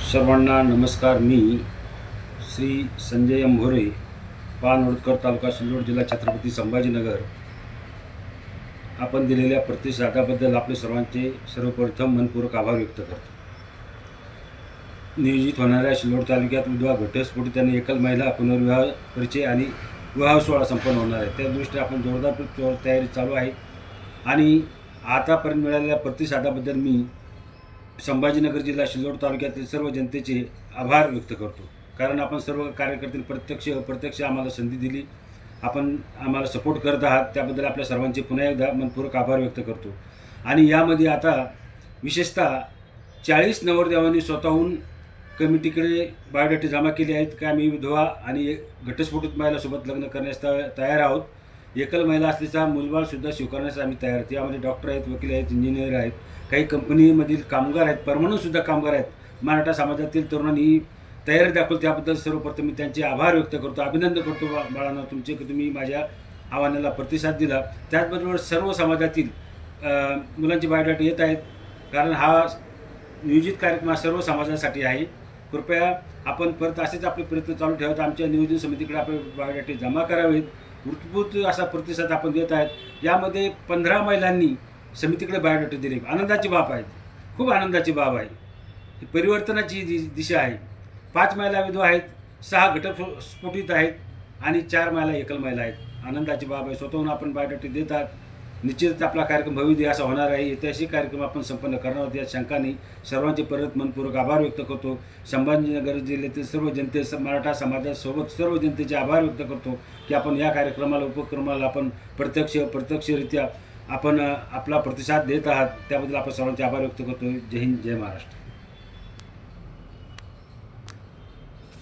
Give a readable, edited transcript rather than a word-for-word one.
सर्वांना नमस्कार. मी श्री संजय अंभोरे, पानवडकर, तालुका सिल्लोड, जिल्हा छत्रपती संभाजीनगर. आपण दिलेल्या प्रतिसादाबद्दल आपले सर्वांचे सर्वप्रथम मनपूर्वक आभार व्यक्त करतो. नियोजित होणाऱ्या सिल्लोड तालुक्यात विधवा घटस्फोटितांनी एकल महिला पुनर्विवाह परिचय आणि विवाह सोहळा संपन्न होणार आहे. त्या दृष्टीने आपण जोरदार तयारी चालू आहे आणि आतापर्यंत मिळालेल्या प्रतिसादाबद्दल मी संभाजीनगर जिल्हा सिल्लोड तालुक्यातील सर्व जनतेचे आभार व्यक्त करतो. कारण आपण सर्व कार्यकर्ते प्रत्यक्ष आम्हाला संधी दिली, आपण आम्हाला सपोर्ट करत आहात, त्याबद्दल आपल्या सर्वांचे पुन्हा एकदा मनपूर्वक आभार व्यक्त करतो. आणि यामध्ये आता विशेषतः 40 नवरदेवांनी स्वतःहून कमिटीकडे बायोडेटा जमा केले आहेत की आम्ही विधवा आणि घटस्फोटित महिलासोबत लग्न करण्यास तयार आहोत. एकल महिला असल्याचा मुलबाळसुद्धा स्वीकारण्यास आम्ही तयार आहोत. यामध्ये डॉक्टर आहेत, वकील आहेत, इंजिनियर आहेत, काही कंपनीमधील कामगार आहेत, परमनंटसुद्धा कामगार आहेत. मराठा समाजातील तरुणांनी तयारी दाखवली, त्याबद्दल सर्वप्रथम मी त्यांचे आभार व्यक्त करतो, अभिनंदन करतो. बाळांनो, तुमचे की तुम्ही माझ्या आव्हानाला प्रतिसाद दिला. त्याचबरोबर सर्व समाजातील मुलांचे बायोडाटा येत आहेत, कारण हा नियोजित कार्यक्रम सर्व समाजासाठी आहे. कृपया आपण परत असेच आपले प्रयत्न चालू ठेवत आमच्या नियोजन समितीकडे आपले बायोडाटे जमा करावेत. उत्स्फूर्त असा प्रतिसाद आपण देत आहेत. यामध्ये 15 महिलांनी समितीकडे बायोडाटे दिले. आनंदाची बाब आहे, खूप आनंदाची बाब आहे. ही परिवर्तनाची दिशा आहे. 5 महिला विधवा आहेत, 6 घटस्फोटित आहेत आणि 4 महिला एकल महिला आहेत. आनंदाची बाब आहे. स्वतःहून आपण बायोडाटे देतात. निश्चितच आपला कार्यक्रम भविष्य असा होणार आहे. ऐतिहासिक कार्यक्रम आपण संपन्न करणार आहोत, यात शंका नाही. सर्वांचे परत मनपूर्वक आभार व्यक्त करतो. संभाजीनगर जिल्ह्यातील सर्व जनते, मराठा समाजासोबत सर्व जनतेचे आभार व्यक्त करतो की आपण या कार्यक्रमाला, उपक्रमाला आपण प्रत्यक्षरित्या आपण आपला प्रतिसाद देत आहात. त्याबद्दल आपण सर्वांचे आभार व्यक्त करतो. जय हिंद, जय महाराष्ट्र.